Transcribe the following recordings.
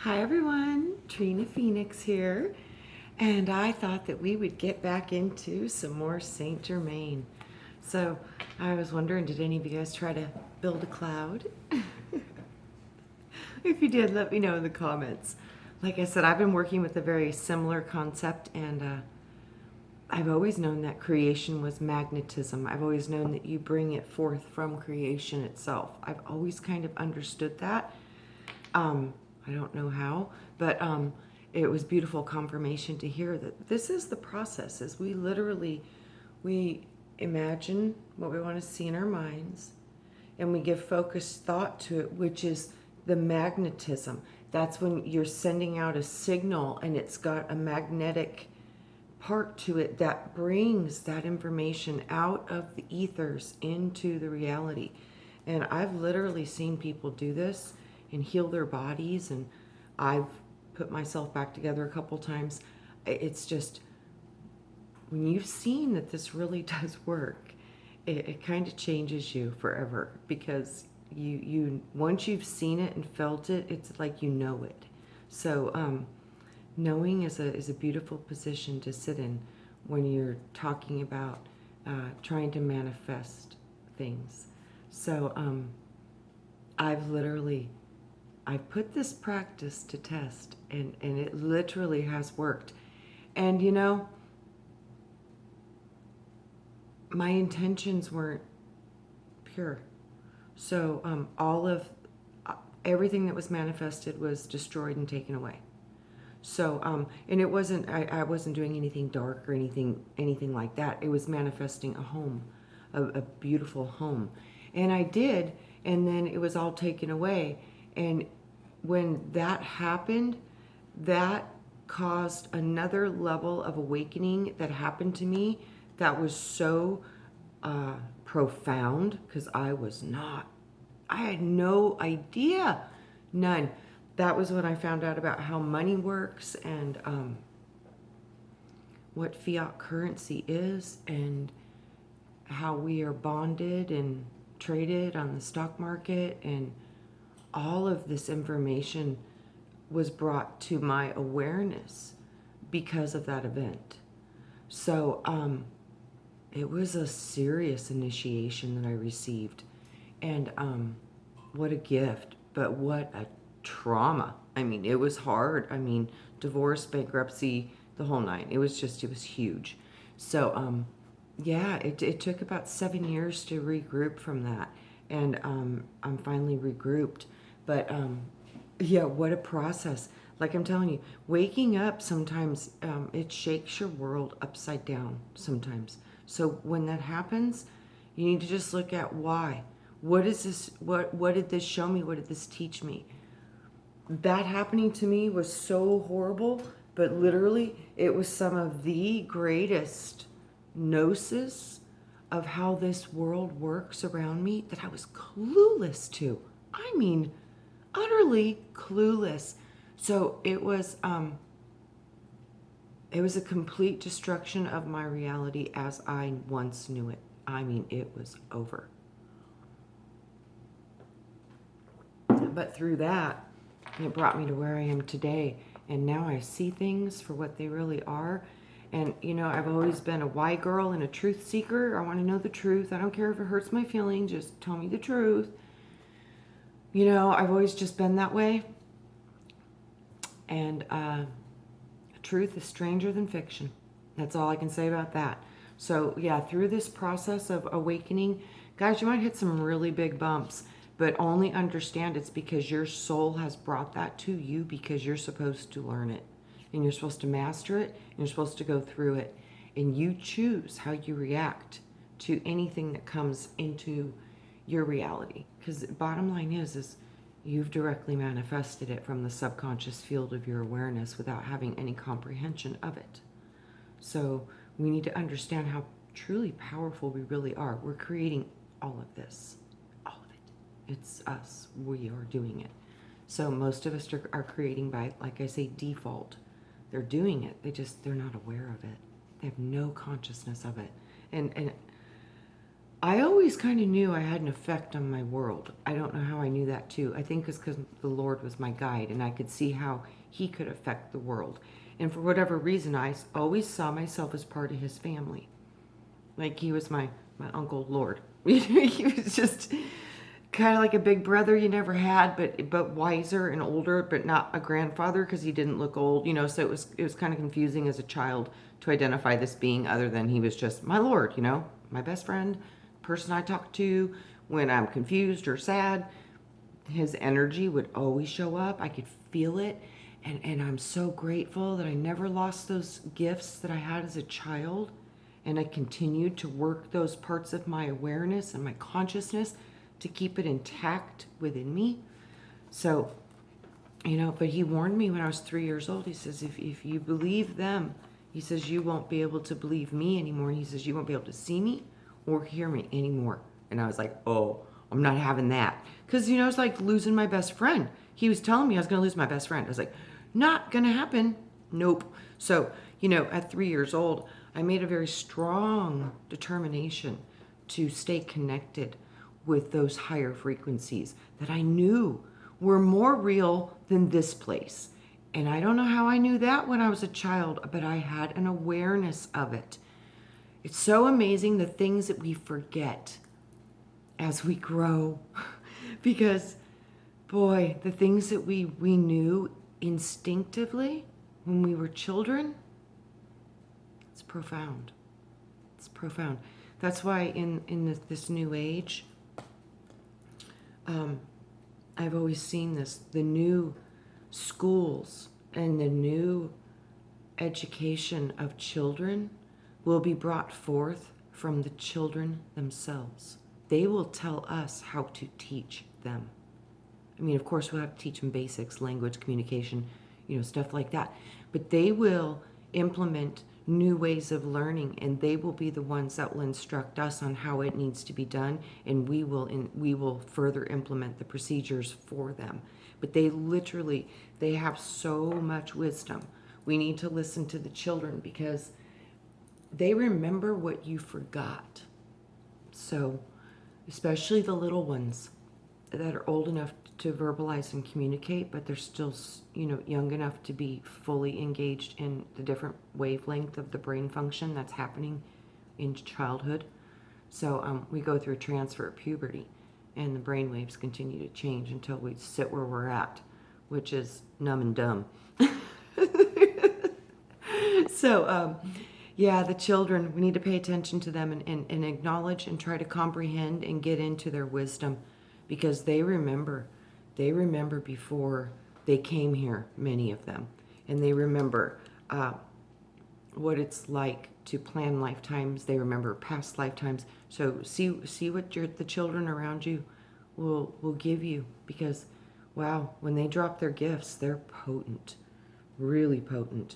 Hi everyone, Trina Phoenix here, and I thought that we would get back into some more Saint Germain. So I was wondering, did any of you guys try to build a cloud? If you did, let me know in the comments. Like I said, I've been working with a very similar concept, and I've always known that creation was magnetism. I've always known that you bring it forth from creation itself. I've always kind of understood that. I don't know how, but it was beautiful confirmation to hear that this is the process. Is we imagine what we want to see in our minds, and we give focused thought to it, which is the magnetism. That's when you're sending out a signal, and it's got a magnetic part to it that brings that information out of the ethers into the reality. And I've literally seen people do this and heal their bodies, and I've put myself back together a couple times. It's just, when you've seen that this really does work, it kind of changes you forever, because you once you've seen it and felt it, it's like you know it. So knowing is a beautiful position to sit in when you're talking about trying to manifest things. So I've put this practice to test, and it literally has worked. And you know, my intentions weren't pure. So all of everything that was manifested was destroyed and taken away. So and it wasn't, I wasn't doing anything dark or anything like that. It was manifesting a home, a beautiful home. And I did, and then it was all taken away. And when that happened, that caused another level of awakening that happened to me that was so profound, because I had no idea, none. That was when I found out about how money works, and what fiat currency is, and how we are bonded and traded on the stock market, and all of this information was brought to my awareness because of that event. So it was a serious initiation that I received, and what a gift, but what a trauma. I mean, it was hard. I mean, divorce, bankruptcy, the whole nine. It was huge. So yeah, it took about 7 years to regroup from that, and I'm finally regrouped. But yeah, what a process. Like I'm telling you, waking up sometimes, it shakes your world upside down sometimes. So when that happens, you need to just look at why. What is this? What did this show me? What did this teach me? That happening to me was so horrible, but literally it was some of the greatest gnosis of how this world works around me that I was clueless to. I mean, utterly clueless. So it was a complete destruction of my reality as I once knew it. I mean, it was over. But through that, it brought me to where I am today. And now I see things for what they really are. And, you know, I've always been a why girl and a truth seeker. I want to know the truth. I don't care if it hurts my feelings. Just tell me the truth. You know, I've always just been that way. And truth is stranger than fiction. That's all I can say about that. So, yeah, through this process of awakening, guys, you might hit some really big bumps, but only understand it's because your soul has brought that to you, because you're supposed to learn it, and you're supposed to master it, and you're supposed to go through it. And you choose how you react to anything that comes into your reality. Because the bottom line is you've directly manifested it from the subconscious field of your awareness without having any comprehension of it. So we need to understand how truly powerful we really are. We're creating all of this. All of it. It's us. We are doing it. So most of us are creating by, like I say, default. They're doing it. They're not aware of it. They have no consciousness of it. And I always kind of knew I had an effect on my world. I don't know how I knew that too. I think it's because the Lord was my guide and I could see how he could affect the world. And for whatever reason, always saw myself as part of his family. Like he was my Uncle Lord. He was just kind of like a big brother you never had, but wiser and older, but not a grandfather because he didn't look old, so it was kind of confusing as a child to identify this being other than he was just my Lord, my best friend, person I talk to when I'm confused or sad. His energy would always show up. I could feel it. And I'm so grateful that I never lost those gifts that I had as a child. And I continued to work those parts of my awareness and my consciousness to keep it intact within me. So, but he warned me when I was 3 years old. He says, if you believe them, he says, you won't be able to believe me anymore. And he says, you won't be able to see me or hear me anymore. And I was like, oh, I'm not having that. Because, it's like losing my best friend. He was telling me I was going to lose my best friend. I was like, not going to happen. Nope. So, at 3 years old, I made a very strong determination to stay connected with those higher frequencies that I knew were more real than this place. And I don't know how I knew that when I was a child, but I had an awareness of it. It's so amazing the things that we forget as we grow. Because, boy, the things that we knew instinctively when we were children, it's profound. It's profound. That's why in this new age, I've always seen this, the new schools and the new education of children will be brought forth from the children themselves. They will tell us how to teach them. I mean, of course, we'll have to teach them basics, language, communication, stuff like that. But they will implement new ways of learning, and they will be the ones that will instruct us on how it needs to be done, and we will further implement the procedures for them. But they have so much wisdom. We need to listen to the children because they remember what you forgot. So, especially the little ones that are old enough to verbalize and communicate, but they're still, young enough to be fully engaged in the different wavelength of the brain function that's happening in childhood. So we go through a transfer at puberty, and the brain waves continue to change until we sit where we're at, which is numb and dumb. So, yeah, the children, we need to pay attention to them and acknowledge and try to comprehend and get into their wisdom, because they remember before they came here, many of them, and they remember what it's like to plan lifetimes. They remember past lifetimes. So see what the children around you will give you, because wow, when they drop their gifts, they're potent, really potent.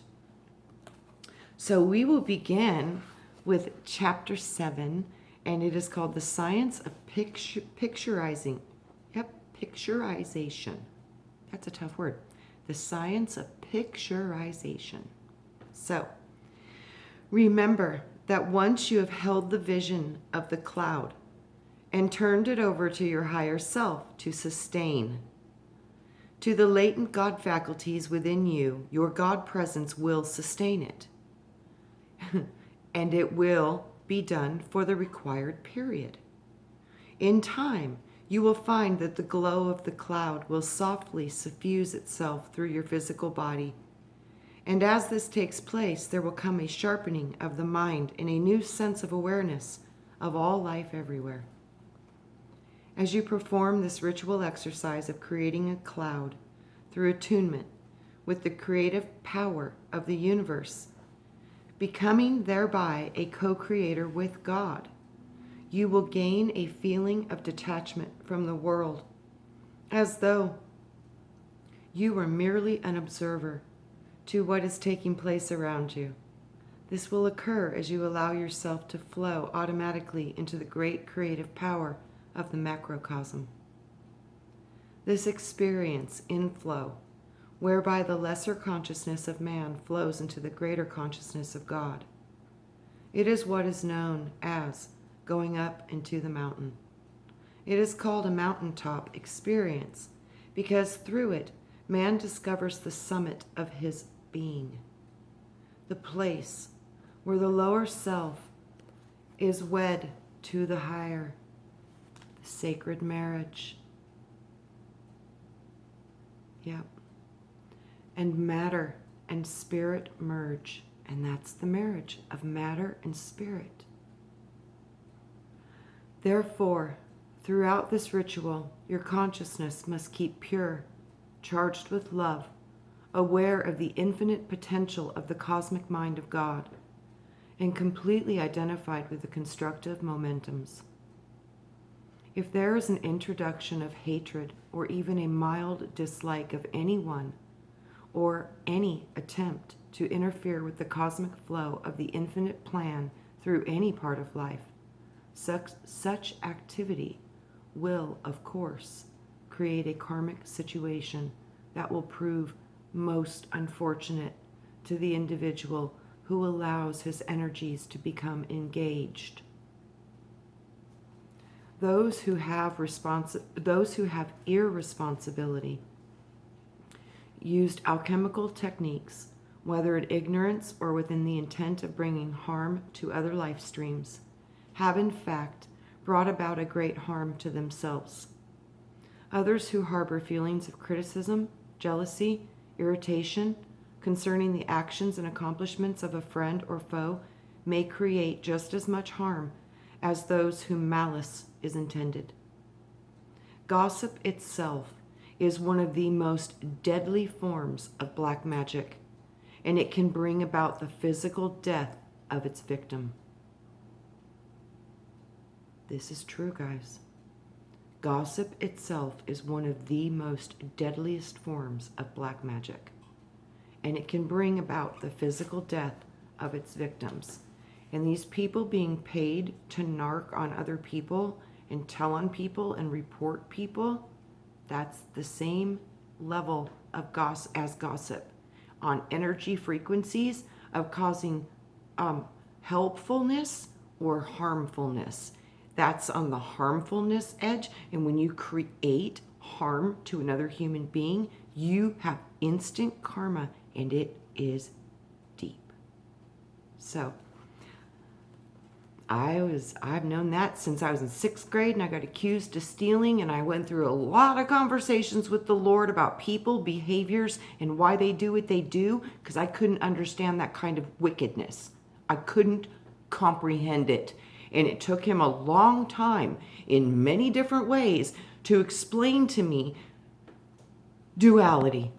So we will begin with chapter 7, and it is called The Science of Picturizing. Yep, picturization. That's a tough word. The science of picturization. So, remember that once you have held the vision of the cloud and turned it over to your higher self to sustain, to the latent God faculties within you, your God presence will sustain it. And it will be done for the required period. In time, you will find that the glow of the cloud will softly suffuse itself through your physical body. And as this takes place, there will come a sharpening of the mind and a new sense of awareness of all life everywhere. As you perform this ritual exercise of creating a cloud through attunement with the creative power of the universe, becoming thereby a co-creator with God, you will gain a feeling of detachment from the world, as though you were merely an observer to what is taking place around you. This will occur as you allow yourself to flow automatically into the great creative power of the macrocosm. This experience in flow, whereby the lesser consciousness of man flows into the greater consciousness of God. It is what is known as going up into the mountain. It is called a mountaintop experience because through it, man discovers the summit of his being, the place where the lower self is wed to the higher, the sacred marriage. Yep. And matter and spirit merge, and that's the marriage of matter and spirit. Therefore, throughout this ritual, your consciousness must keep pure, charged with love, aware of the infinite potential of the cosmic mind of God, and completely identified with the constructive momentums. If there is an introduction of hatred or even a mild dislike of anyone, or any attempt to interfere with the cosmic flow of the infinite plan through any part of life, such activity will, of course, create a karmic situation that will prove most unfortunate to the individual who allows his energies to become engaged. Those who have irresponsibility used alchemical techniques, whether in ignorance or within the intent of bringing harm to other life streams, have in fact brought about a great harm to themselves. Others who harbor feelings of criticism, jealousy, irritation concerning the actions and accomplishments of a friend or foe may create just as much harm as those whom malice is intended. Gossip itself is one of the most deadly forms of black magic, and it can bring about the physical death of its victim. This is true, guys. Gossip itself is one of the most deadliest forms of black magic, and it can bring about the physical death of its victims. And these people being paid to narc on other people and tell on people and report people, that's the same level of gossip on energy frequencies of causing helpfulness or harmfulness. That's on the harmfulness edge. And when you create harm to another human being, you have instant karma, and it is deep. So I've known that since I was in 6th grade, and I got accused of stealing, and I went through a lot of conversations with the Lord about people, behaviors, and why they do what they do, because I couldn't understand that kind of wickedness. I couldn't comprehend it. And it took him a long time in many different ways to explain to me duality,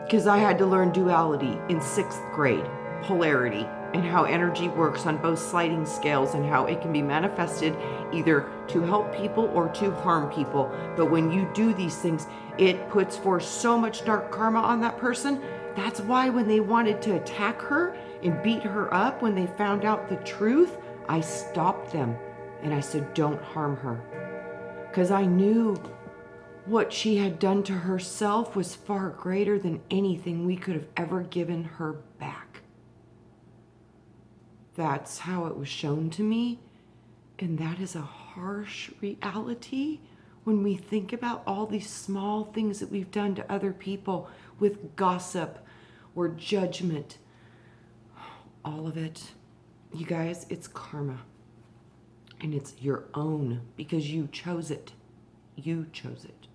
because I had to learn duality in 6th grade, polarity, and how energy works on both sliding scales and how it can be manifested either to help people or to harm people. But when you do these things, it puts forth so much dark karma on that person. That's why when they wanted to attack her and beat her up, when they found out the truth, I stopped them and I said, don't harm her. Because I knew what she had done to herself was far greater than anything we could have ever given her back. That's how it was shown to me. And that is a harsh reality when we think about all these small things that we've done to other people with gossip or judgment. All of it. You guys, it's karma. And it's your own because you chose it. You chose it.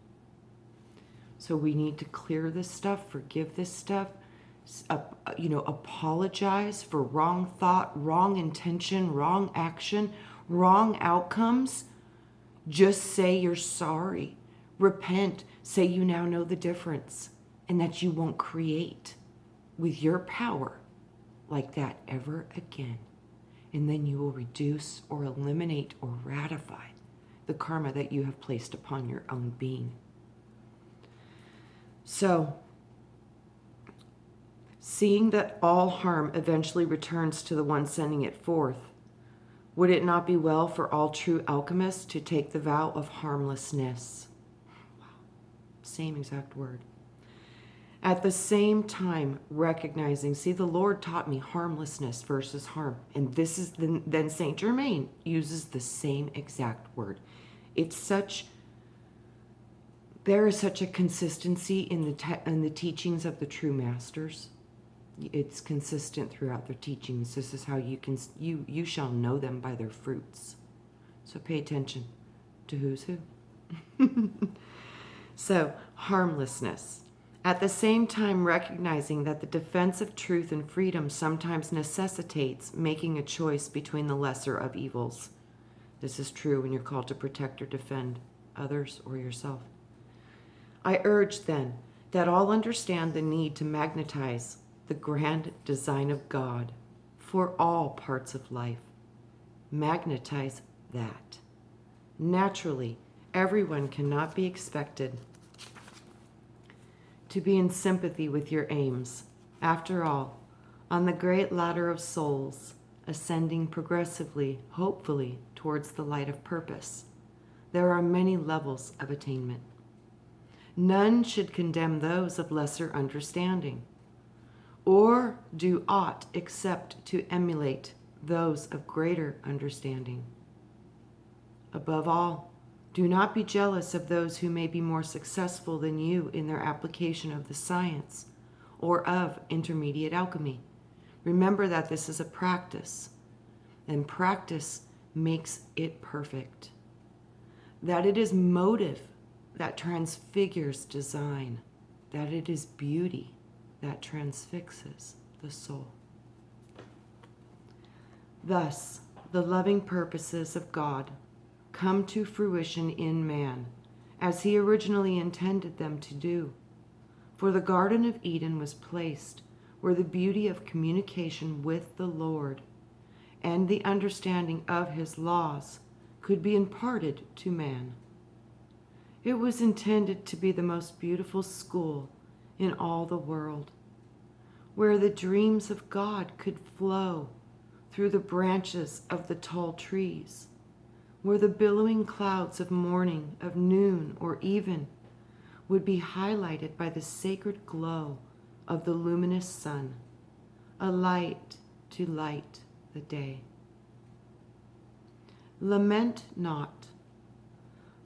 So we need to clear this stuff, forgive this stuff, apologize for wrong thought, wrong intention, wrong action, wrong outcomes. Just say you're sorry. Repent. Say you now know the difference and that you won't create with your power like that ever again. And then you will reduce or eliminate or ratify the karma that you have placed upon your own being. So, seeing that all harm eventually returns to the one sending it forth, would it not be well for all true alchemists to take the vow of harmlessness? Wow. Same exact word. At the same time, recognizing, see, the Lord taught me harmlessness versus harm. And this is then Saint Germain uses the same exact word. There is such a consistency in the teachings of the true masters. It's consistent throughout their teachings. This is how you shall know them by their fruits. So pay attention to who's who. So, harmlessness. At the same time, recognizing that the defense of truth and freedom sometimes necessitates making a choice between the lesser of evils. This is true when you're called to protect or defend others or yourself. I urge, then, that all understand the need to magnetize the grand design of God for all parts of life. Magnetize that. Naturally, everyone cannot be expected to be in sympathy with your aims. After all, on the great ladder of souls, ascending progressively, hopefully, towards the light of purpose, there are many levels of attainment. None should condemn those of lesser understanding, or do aught except to emulate those of greater understanding. Above all, do not be jealous of those who may be more successful than you in their application of the science or of intermediate alchemy. Remember that this is a practice, and practice makes it perfect. That it is motive that transfigures design, that it is beauty that transfixes the soul. Thus, the loving purposes of God come to fruition in man, as he originally intended them to do. For the Garden of Eden was placed where the beauty of communication with the Lord and the understanding of his laws could be imparted to man. It was intended to be the most beautiful school in all the world, where the dreams of God could flow through the branches of the tall trees, where the billowing clouds of morning, of noon, or even would be highlighted by the sacred glow of the luminous sun, a light to light the day. Lament not,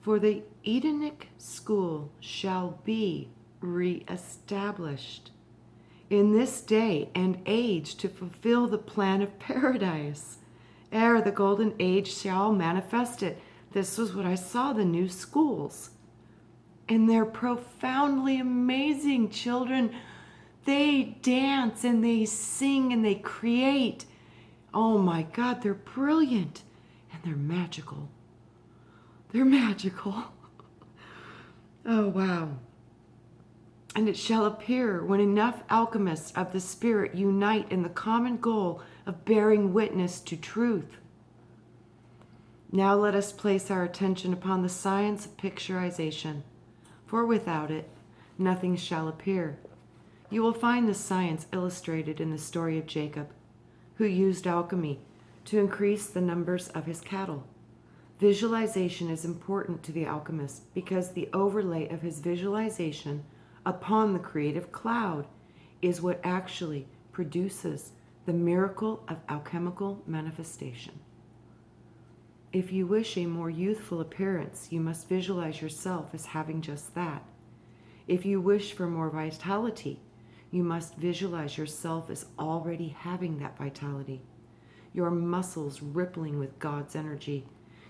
for the Edenic school shall be re-established in this day and age to fulfill the plan of paradise, ere the golden age shall manifest it. This was what I saw, the new schools. And they're profoundly amazing. Children, they dance and they sing and they create. Oh my God, they're brilliant and they're magical. They're magical. Oh, wow. And it shall appear when enough alchemists of the spirit unite in the common goal of bearing witness to truth. Now let us place our attention upon the science of picturization, for without it, nothing shall appear. You will find this science illustrated in the story of Jacob, who used alchemy to increase the numbers of his cattle. Visualization is important to the alchemist because the overlay of his visualization upon the creative cloud is what actually produces the miracle of alchemical manifestation. If you wish a more youthful appearance, you must visualize yourself as having just that. If you wish for more vitality, you must visualize yourself as already having that vitality. Your muscles rippling with God's energy,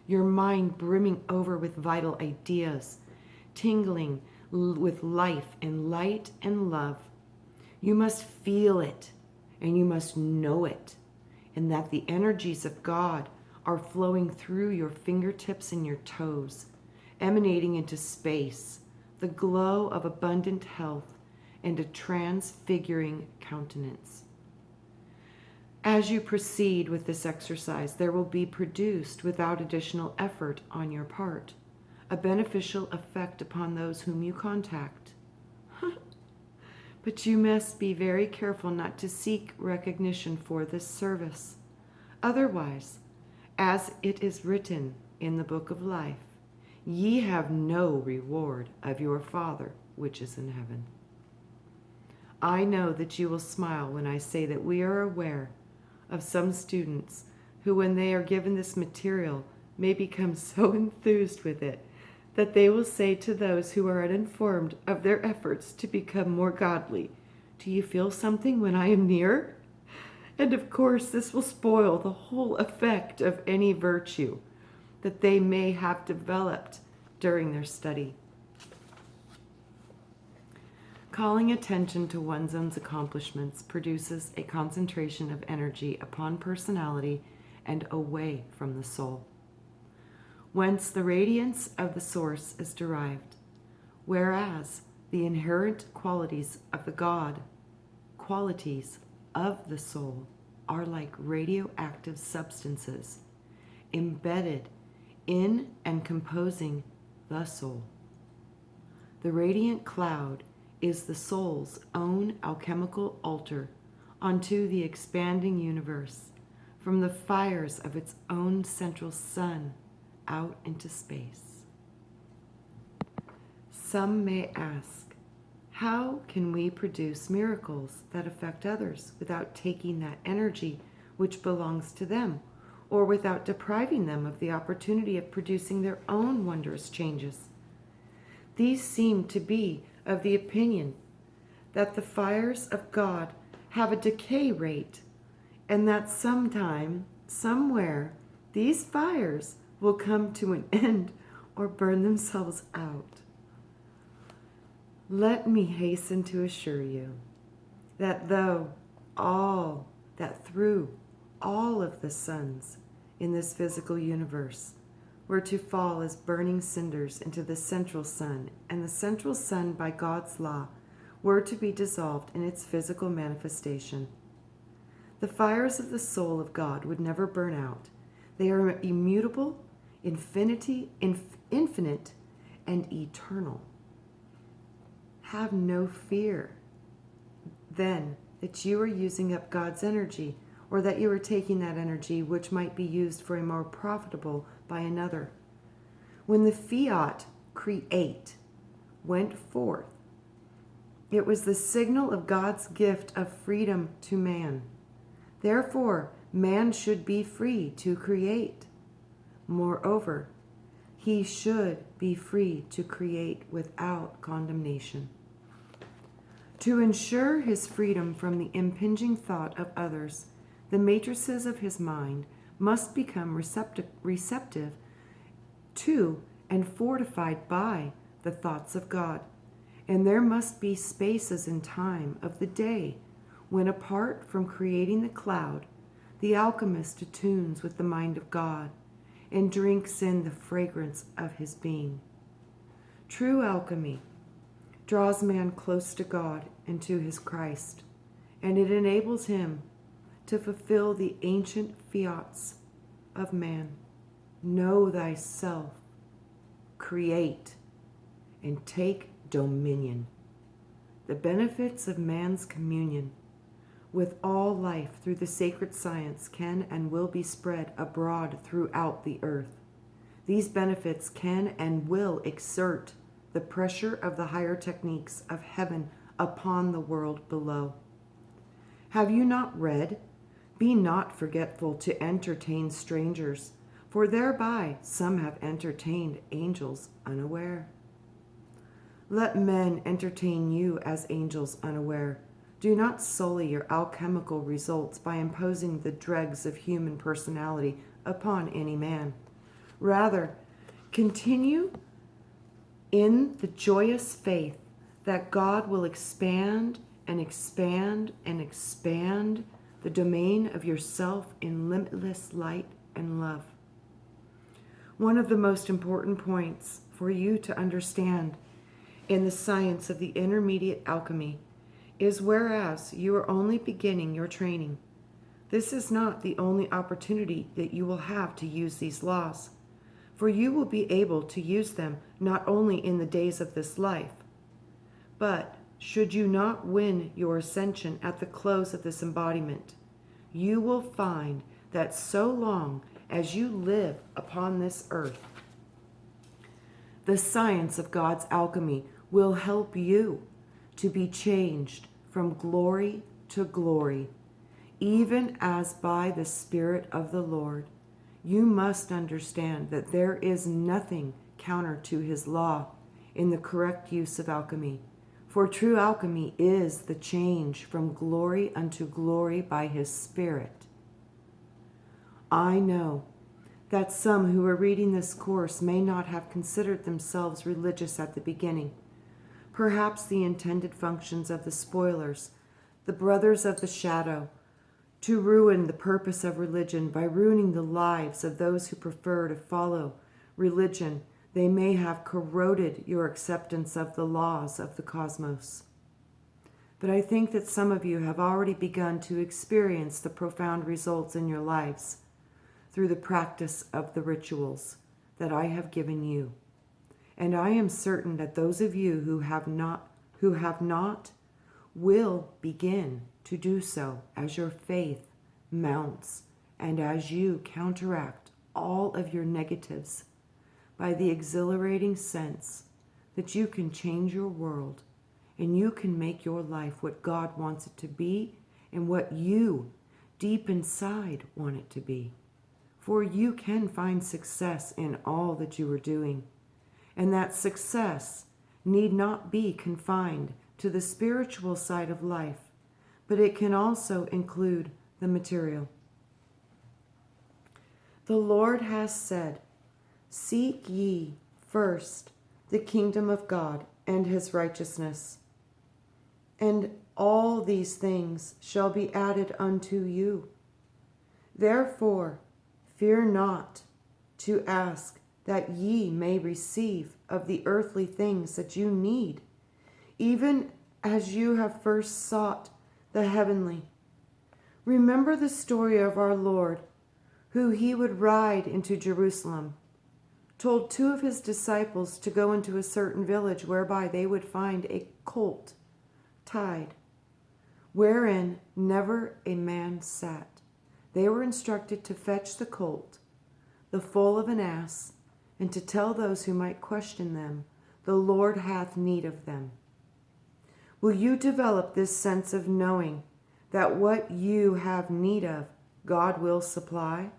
your mind brimming over with vital ideas, tingling with life and light and love. You must feel it, and you must know it, and that the energies of God are flowing through your fingertips and your toes, emanating into space, the glow of abundant health and a transfiguring countenance. As you proceed with this exercise, there will be produced, without additional effort on your part, a beneficial effect upon those whom you contact. But you must be very careful not to seek recognition for this service. Otherwise, as it is written in the book of life, ye have no reward of your Father which is in heaven. I know that you will smile when I say that we are aware of some students who, when they are given this material, may become so enthused with it that they will say to those who are uninformed of their efforts to become more godly, "Do you feel something when I am near?" And of course, this will spoil the whole effect of any virtue that they may have developed during their study. Calling attention to one's own accomplishments produces a concentration of energy upon personality and away from the soul, whence the radiance of the source is derived, whereas the inherent qualities of the God, qualities of the soul, are like radioactive substances embedded in and composing the soul. The radiant cloud is the soul's own alchemical altar onto the expanding universe, from the fires of its own central sun out into space. Some may ask, how can we produce miracles that affect others without taking that energy which belongs to them, or without depriving them of the opportunity of producing their own wondrous changes? These seem to be of the opinion that the fires of God have a decay rate, and that sometime, somewhere, these fires will come to an end or burn themselves out. Let me hasten to assure you that through all of the suns in this physical universe were to fall as burning cinders into the central sun, and the central sun, by God's law, were to be dissolved in its physical manifestation, the fires of the soul of God would never burn out. They are immutable, infinite, and eternal. Have no fear, then, that you are using up God's energy, or that you are taking that energy which might be used for a more profitable by another. When the fiat create went forth, it was the signal of God's gift of freedom to man. Therefore, man should be free to create. Moreover, he should be free to create without condemnation. To ensure his freedom from the impinging thought of others, the matrices of his mind must become receptive to and fortified by the thoughts of God. And there must be spaces in time of the day when, apart from creating the cloud, the alchemist attunes with the mind of God and drinks in the fragrance of his being. True alchemy draws man close to God and to his Christ, and it enables him to fulfill the ancient fiats of man. Know thyself, create, and take dominion. The benefits of man's communion with all life through the sacred science can and will be spread abroad throughout the earth. These benefits can and will exert the pressure of the higher techniques of heaven upon the world below. Have you not read, "Be not forgetful to entertain strangers, for thereby some have entertained angels unaware"? Let men entertain you as angels unaware. Do not sully your alchemical results by imposing the dregs of human personality upon any man. Rather, continue in the joyous faith that God will expand and expand and expand the domain of yourself in limitless light and love. One of the most important points for you to understand in the science of the intermediate alchemy is, whereas you are only beginning your training, this is not the only opportunity that you will have to use these laws, for you will be able to use them not only in the days of this life, but should you not win your ascension at the close of this embodiment, you will find that so long as you live upon this earth, the science of God's alchemy will help you to be changed from glory to glory, even as by the Spirit of the Lord. You must understand that there is nothing counter to his law in the correct use of alchemy. For true alchemy is the change from glory unto glory by his Spirit. I know that some who are reading this course may not have considered themselves religious at the beginning. Perhaps the intended functions of the spoilers, the brothers of the shadow, to ruin the purpose of religion by ruining the lives of those who prefer to follow religion, they may have corroded your acceptance of the laws of the cosmos. But I think that some of you have already begun to experience the profound results in your lives through the practice of the rituals that I have given you. And I am certain that those of you who have not will begin to do so as your faith mounts and as you counteract all of your negatives by the exhilarating sense that you can change your world and you can make your life what God wants it to be and what you deep inside want it to be. For you can find success in all that you are doing. And that success need not be confined to the spiritual side of life, but it can also include the material. The Lord has said, "Seek ye first the kingdom of God and his righteousness, and all these things shall be added unto you. Therefore, fear not to ask that ye may receive of the earthly things that you need, even as you have first sought the heavenly." Remember the story of our Lord, who he would ride into Jerusalem, told two of his disciples to go into a certain village whereby they would find a colt tied, wherein never a man sat. They were instructed to fetch the colt, the foal of an ass, and to tell those who might question them, "The Lord hath need of them." Will you develop this sense of knowing that what you have need of, God will supply?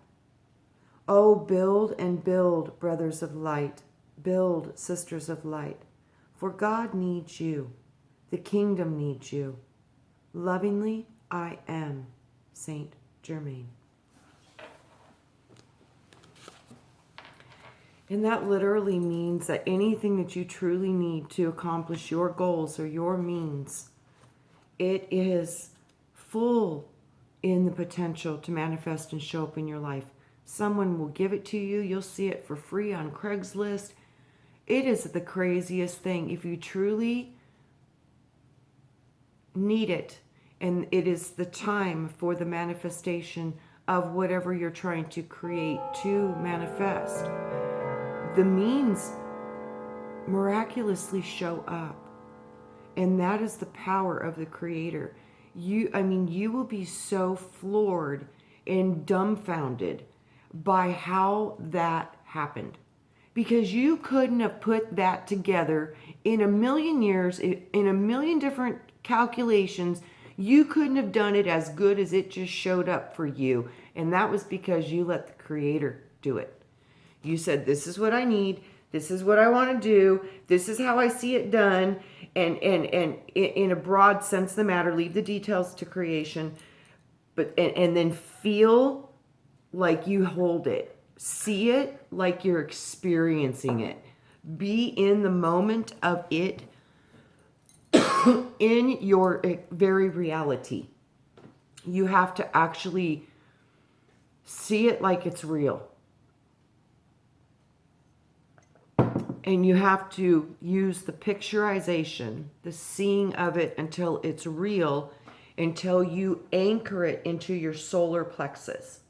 Oh, build and build, brothers of light. Build, sisters of light. For God needs you. The kingdom needs you. Lovingly, I am Saint Germain. And that literally means that anything that you truly need to accomplish your goals or your means, it is full in the potential to manifest and show up in your life. Someone will give it to you. You'll see it for free on Craigslist. It is the craziest thing. If you truly need it, and it is the time for the manifestation of whatever you're trying to create to manifest, the means miraculously show up. And that is the power of the Creator. You will be so floored and dumbfounded by how that happened. Because you couldn't have put that together in a million years, in a million different calculations. You couldn't have done it as good as it just showed up for you. And that was because you let the Creator do it. You said, "This is what I need. This is what I want to do. This is how I see it done." And in a broad sense of the matter, leave the details to creation, but and then feel like you hold it. See it like you're experiencing it. Be in the moment of it in your very reality. You have to actually see it like it's real. And you have to use the picturization, the seeing of it until it's real, until you anchor it into your solar plexus.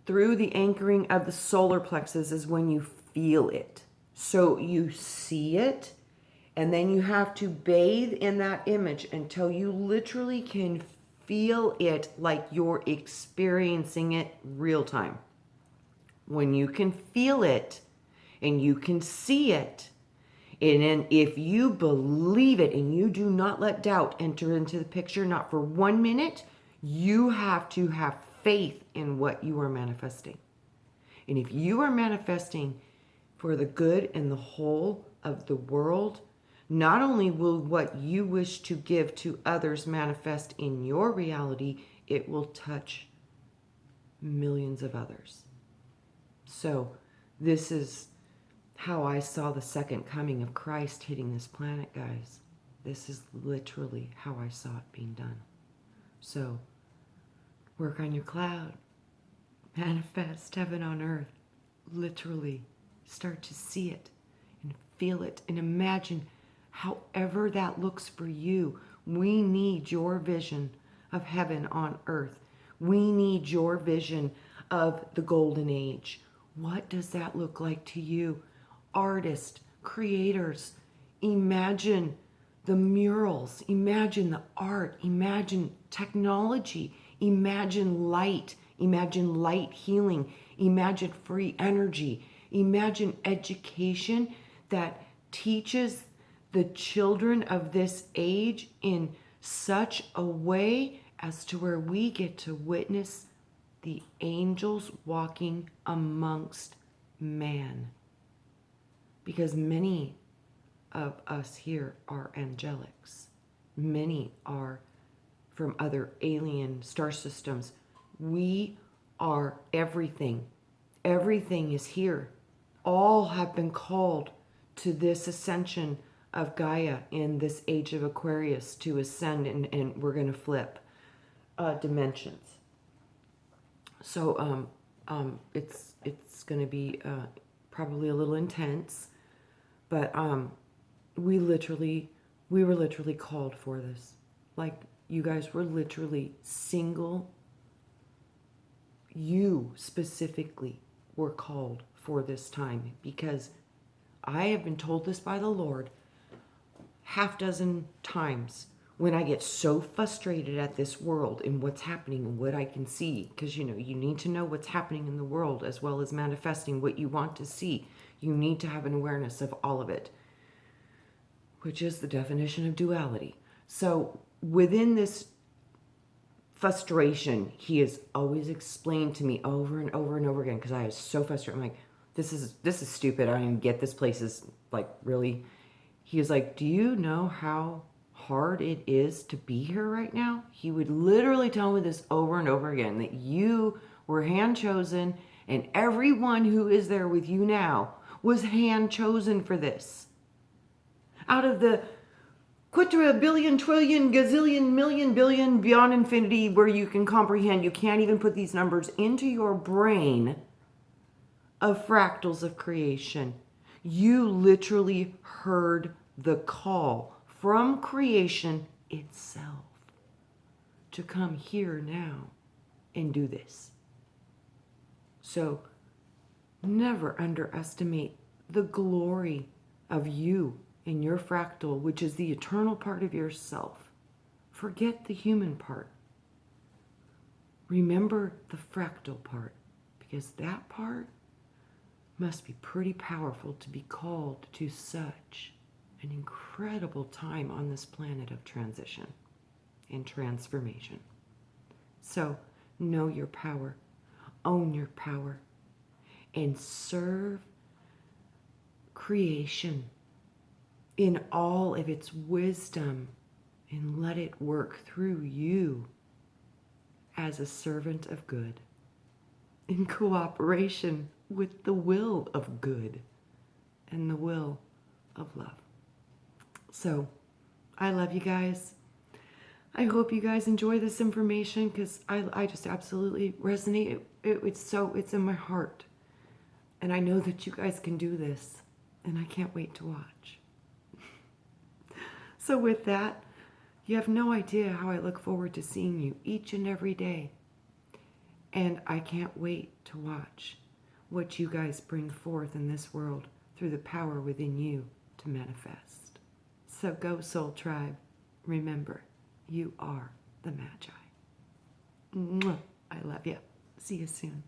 Through the anchoring of the solar plexus is when you feel it. So you see it, and then you have to bathe in that image until you literally can feel it like you're experiencing it real time. When you can feel it, and you can see it, And then if you believe it and you do not let doubt enter into the picture, not for 1 minute, you have to have faith in what you are manifesting. And if you are manifesting for the good and the whole of the world, not only will what you wish to give to others manifest in your reality, it will touch millions of others. So this is how I saw the second coming of Christ hitting this planet, guys. This is literally how I saw it being done. So work on your cloud. Manifest heaven on earth. Literally start to see it and feel it and imagine however that looks for you. We need your vision of heaven on earth. We need your vision of the golden age. What does that look like to you? Artists, creators, imagine the murals, imagine the art, imagine technology, imagine light healing, imagine free energy, imagine education that teaches the children of this age in such a way as to where we get to witness the angels walking amongst man. Because many of us here are angelics. Many are from other alien star systems. We are everything. Everything is here. All have been called to this ascension of Gaia in this age of Aquarius to ascend, and we're going to flip dimensions. So it's going to be probably a little intense, but we were literally called for this. Like, you guys were literally single. You specifically were called for this time, because I have been told this by the Lord half dozen times when I get so frustrated at this world and what's happening and what I can see. Because, you need to know what's happening in the world as well as manifesting what you want to see. You need to have an awareness of all of it, which is the definition of duality. So within this frustration, he has always explained to me over and over and over again, because I was so frustrated. I'm like, this is stupid. I don't even get this place is like, really. He was like, do you know how hard it is to be here right now? He would literally tell me this over and over again, that you were hand chosen, and everyone who is there with you now was hand chosen for this. Out of the quadrillion, trillion, gazillion, million, billion, beyond infinity, where you can comprehend, you can't even put these numbers into your brain, of fractals of creation. You literally heard the call from creation itself to come here now and do this. So never underestimate the glory of you and your fractal, which is the eternal part of yourself. Forget the human part. Remember the fractal part, because that part must be pretty powerful to be called to such an incredible time on this planet of transition and transformation. So know your power, own your power, and serve creation in all of its wisdom, and let it work through you as a servant of good, in cooperation with the will of good and the will of love. So I love you guys. I hope you guys enjoy this information, because I just absolutely resonate. It's in my heart. And I know that you guys can do this, and I can't wait to watch. So with that, you have no idea how I look forward to seeing you each and every day. And I can't wait to watch what you guys bring forth in this world through the power within you to manifest. So go, Soul Tribe. Remember, you are the Magi. Mwah. I love you. See you soon.